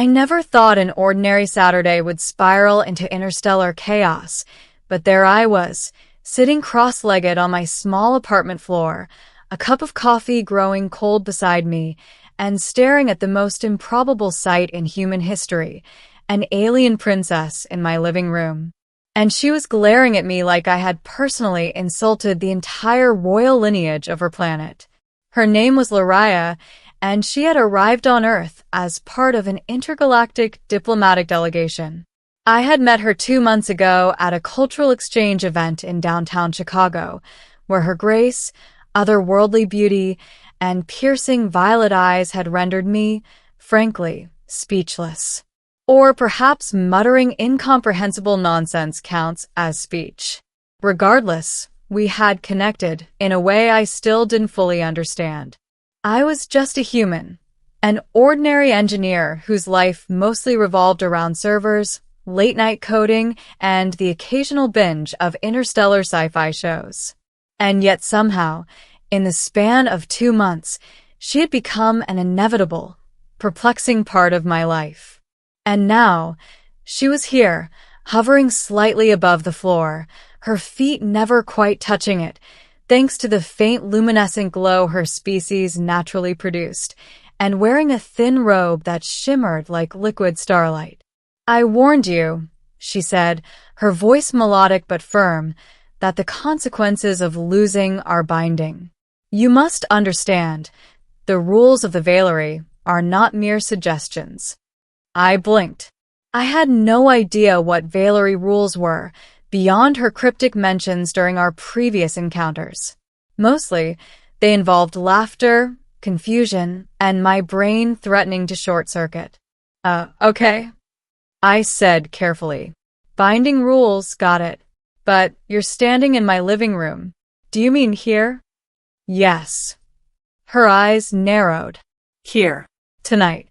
I never thought an ordinary Saturday would spiral into interstellar chaos, but there I was, sitting cross-legged on my small apartment floor, a cup of coffee growing cold beside me, and staring at the most improbable sight in human history, an alien princess in my living room. And she was glaring at me like I had personally insulted the entire royal lineage of her planet. Her name was Laria, and she had arrived on Earth as part of an intergalactic diplomatic delegation. I had met her 2 months ago at a cultural exchange event in downtown Chicago, where her grace, otherworldly beauty, and piercing violet eyes had rendered me, frankly, speechless. Or perhaps muttering incomprehensible nonsense counts as speech. Regardless, we had connected in a way I still didn't fully understand. I was just a human, an ordinary engineer whose life mostly revolved around servers, late-night coding, and the occasional binge of interstellar sci-fi shows. And yet somehow, in the span of 2 months, she had become an inevitable, perplexing part of my life. And now, she was here, hovering slightly above the floor, her feet never quite touching it, thanks to the faint luminescent glow her species naturally produced, and wearing a thin robe that shimmered like liquid starlight. "I warned you," she said, her voice melodic but firm, "that the consequences of losing are binding. You must understand, the rules of the Valerie are not mere suggestions." I blinked. I had no idea what Valerie rules were, beyond her cryptic mentions during our previous encounters. Mostly, they involved laughter, confusion, and my brain threatening to short-circuit. Okay," I said carefully. "Binding rules, got it. But you're standing in my living room. Do you mean here?" "Yes." Her eyes narrowed. "Here. Tonight."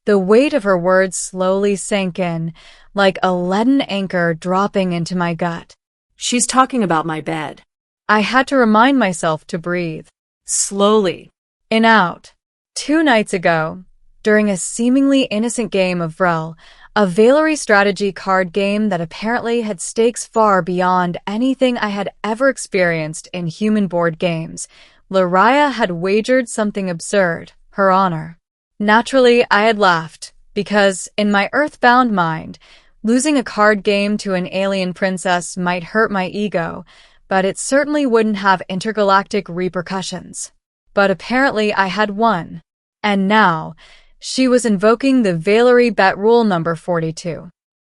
The weight of her words slowly sank in, like a leaden anchor dropping into my gut. "She's talking about my bed." I had to remind myself to breathe. Slowly. In out. 2 nights ago, during a seemingly innocent game of Vrel, a Valerie strategy card game that apparently had stakes far beyond anything I had ever experienced in human board games, Laria had wagered something absurd, her honor. Naturally, I had laughed, because, in my earthbound mind, losing a card game to an alien princess might hurt my ego, but it certainly wouldn't have intergalactic repercussions. But apparently I had won. And now, she was invoking the Valerie bet rule number 42.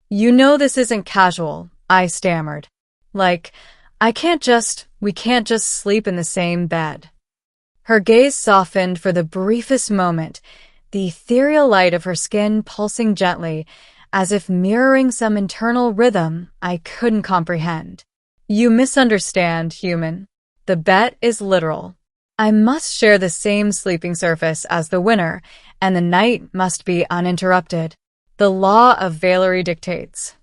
"You know this isn't casual," I stammered. "Like, we can't just sleep in the same bed." Her gaze softened for the briefest moment, the ethereal light of her skin pulsing gently, as if mirroring some internal rhythm I couldn't comprehend. "You misunderstand, human. The bet is literal. I must share the same sleeping surface as the winner, and the night must be uninterrupted. The law of Valerie dictates."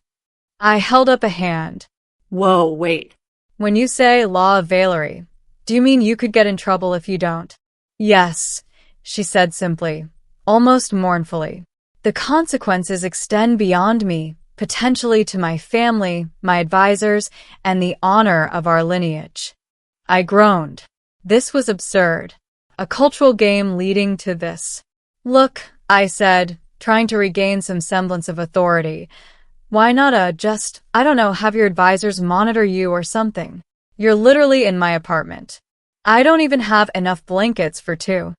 I held up a hand. "Whoa, wait. "When you say law of Valerie, do you mean you could get in trouble if you don't?" "Yes," she said simply, almost mournfully. "The consequences extend beyond me, potentially to my family, my advisors, and the honor of our lineage." I groaned. This was absurd. A cultural game leading to this. "Look," I said, trying to regain some semblance of authority. "Why not have your advisors monitor you or something? You're literally in my apartment. I don't even have enough blankets for 2.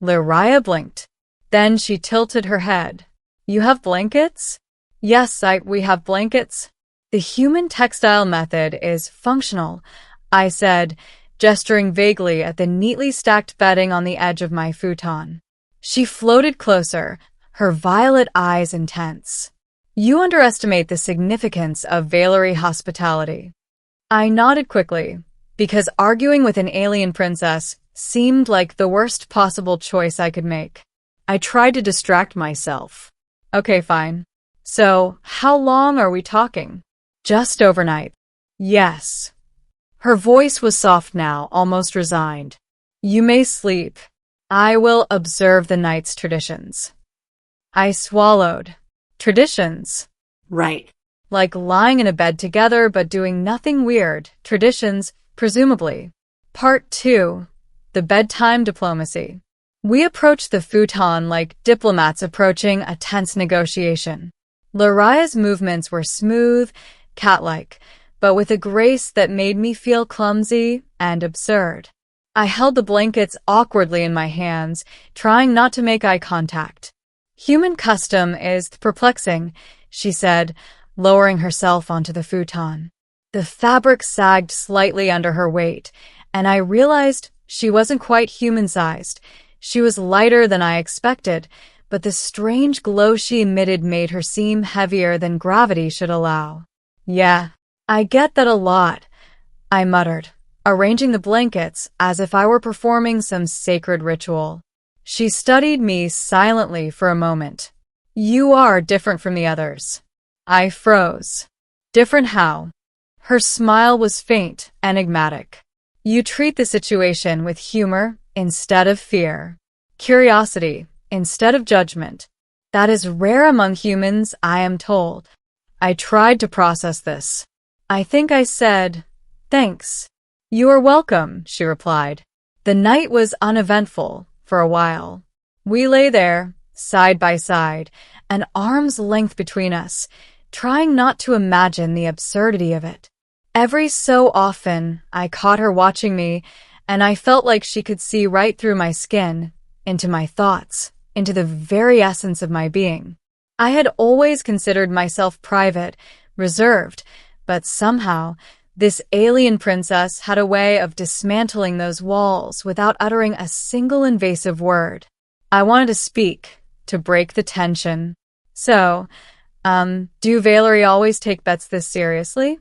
Laria blinked. Then she tilted her head. "You have blankets?" "Yes, we have blankets." "The human textile method is functional," I said, gesturing vaguely at the neatly stacked bedding on the edge of my futon. She floated closer, her violet eyes intense. "You underestimate the significance of Valerie hospitality." I nodded quickly, because arguing with an alien princess seemed like the worst possible choice I could make. I tried to distract myself. "Okay, fine. So, how long are we talking?" "Just overnight." "Yes." Her voice was soft now, almost resigned. "You may sleep. I will observe the night's traditions." I swallowed. Traditions. Right. Like lying in a bed together but doing nothing weird. Traditions, presumably. Part 2. The bedtime diplomacy. We approached the futon like diplomats approaching a tense negotiation. Laraya's movements were smooth, cat-like, but with a grace that made me feel clumsy and absurd. I held the blankets awkwardly in my hands, trying not to make eye contact. Human custom is perplexing, she said, lowering herself onto the futon. The fabric sagged slightly under her weight, and I realized she wasn't quite human-sized. She was lighter than I expected, but the strange glow she emitted made her seem heavier than gravity should allow. Yeah, I get that a lot, I muttered, arranging the blankets as if I were performing some sacred ritual. She studied me silently for a moment. You are different from the others. I froze. Different how? Her smile was faint, enigmatic. You treat the situation with humor instead of fear, curiosity instead of judgment. That is rare among humans, I am told. I tried to process this. I think I said, "Thanks." "You are welcome," she replied. The night was uneventful for a while. We lay there, side by side, an arm's length between us, trying not to imagine the absurdity of it. Every so often, I caught her watching me, and I felt like she could see right through my skin, into my thoughts, into the very essence of my being. I had always considered myself private, reserved, but somehow, this alien princess had a way of dismantling those walls without uttering a single invasive word. I wanted to speak, to break the tension. So, do Valerie always take bets this seriously?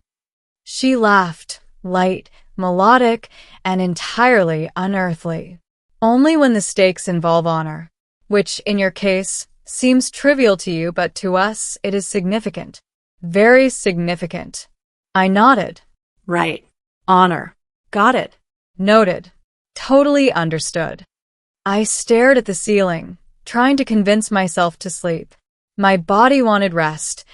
She laughed, light, melodic, and entirely unearthly. Only when the stakes involve honor, which, in your case, seems trivial to you, but to us it is significant. Very significant. I nodded. Right. Honor. Got it. Noted. Totally understood. I stared at the ceiling, trying to convince myself to sleep. My body wanted rest,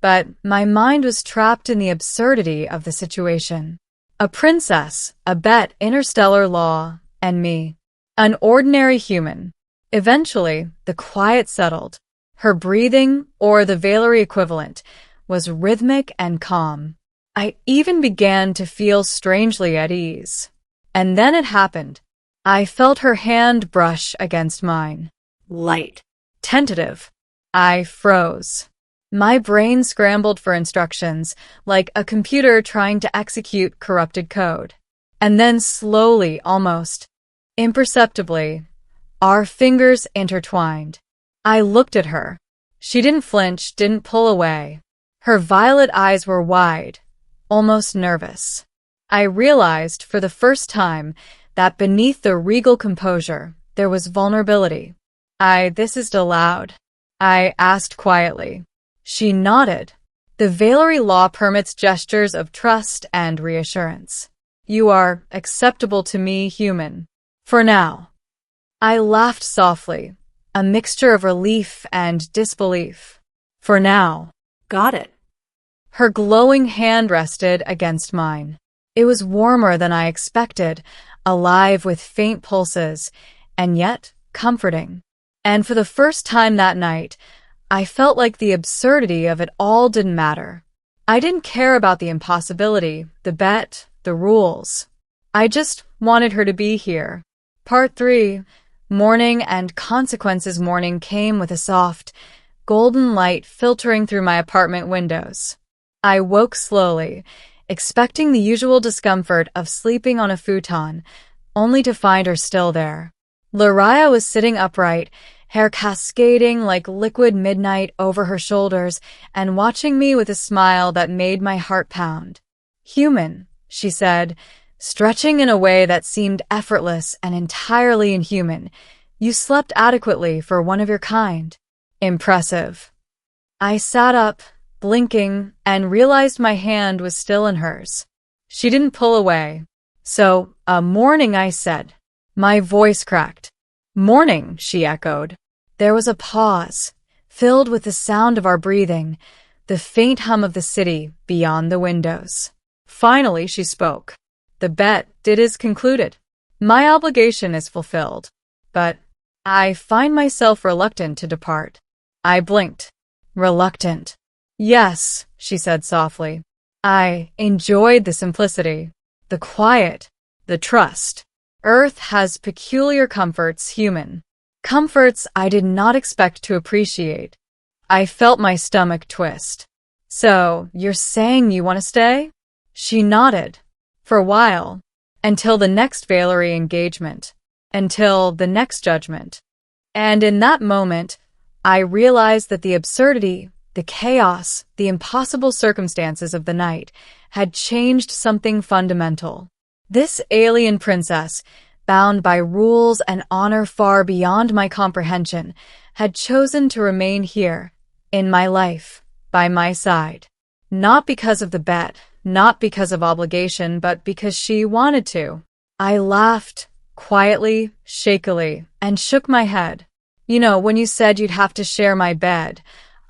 but my mind was trapped in the absurdity of the situation. A princess, a bet, interstellar law, and me. An ordinary human. Eventually, the quiet settled. Her breathing, or the Valerie equivalent, was rhythmic and calm. I even began to feel strangely at ease. And then it happened. I felt her hand brush against mine. Light. Tentative. I froze. My brain scrambled for instructions, like a computer trying to execute corrupted code. And then slowly, almost imperceptibly, our fingers intertwined. I looked at her. She didn't flinch, didn't pull away. Her violet eyes were wide, almost nervous. I realized for the first time that beneath the regal composure, there was vulnerability. This is allowed? I asked quietly. She nodded. The Valerie law permits gestures of trust and reassurance. You are acceptable to me, human. For now. I laughed softly, a mixture of relief and disbelief. For now. Got it. Her glowing hand rested against mine. It was warmer than I expected, alive with faint pulses, and yet comforting. And for the first time that night, I felt like the absurdity of it all didn't matter. I didn't care about the impossibility, the bet, the rules. I just wanted her to be here. Part 3. Morning and consequences. Morning came with a soft, golden light filtering through my apartment windows. I woke slowly, expecting the usual discomfort of sleeping on a futon, only to find her still there. Laraya was sitting upright, hair cascading like liquid midnight over her shoulders, and watching me with a smile that made my heart pound. "Human," she said, stretching in a way that seemed effortless and entirely inhuman. "You slept adequately for one of your kind." Impressive. I sat up, blinking, and realized my hand was still in hers. She didn't pull away. "So, morning," I said. My voice cracked. "Morning," she echoed. There was a pause, filled with the sound of our breathing, the faint hum of the city beyond the windows. Finally, she spoke. The bet is concluded. My obligation is fulfilled. But I find myself reluctant to depart. I blinked. Reluctant. Yes, she said softly. I enjoyed the simplicity, the quiet, the trust. Earth has peculiar comforts, human. Comforts I did not expect to appreciate. I felt my stomach twist. So, you're saying you want to stay? She nodded. For a while. Until the next Valerie engagement. Until the next judgment. And in that moment, I realized that the absurdity, the chaos, the impossible circumstances of the night had changed something fundamental. This alien princess, bound by rules and honor far beyond my comprehension, had chosen to remain here, in my life, by my side. Not because of the bet, not because of obligation, but because she wanted to. I laughed, quietly, shakily, and shook my head. You know, when you said you'd have to share my bed,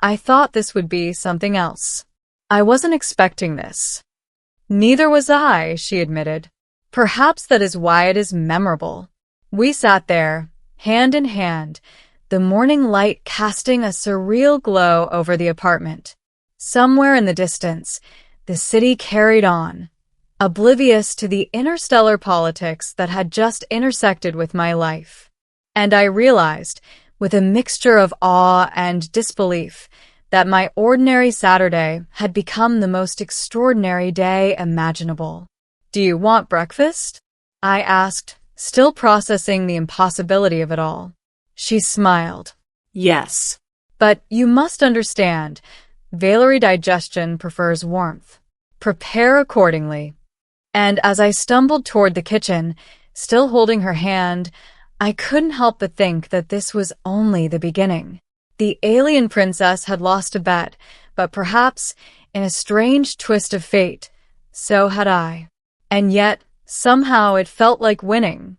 I thought this would be something else. I wasn't expecting this. Neither was I, she admitted. Perhaps that is why it is memorable. We sat there, hand in hand, the morning light casting a surreal glow over the apartment. Somewhere in the distance, the city carried on, oblivious to the interstellar politics that had just intersected with my life. And I realized, with a mixture of awe and disbelief, that my ordinary Saturday had become the most extraordinary day imaginable. Do you want breakfast? I asked, still processing the impossibility of it all. She smiled. Yes. But you must understand, Valerie digestion prefers warmth. Prepare accordingly. And as I stumbled toward the kitchen, still holding her hand, I couldn't help but think that this was only the beginning. The alien princess had lost a bet, but perhaps, in a strange twist of fate, so had I. And yet, somehow it felt like winning.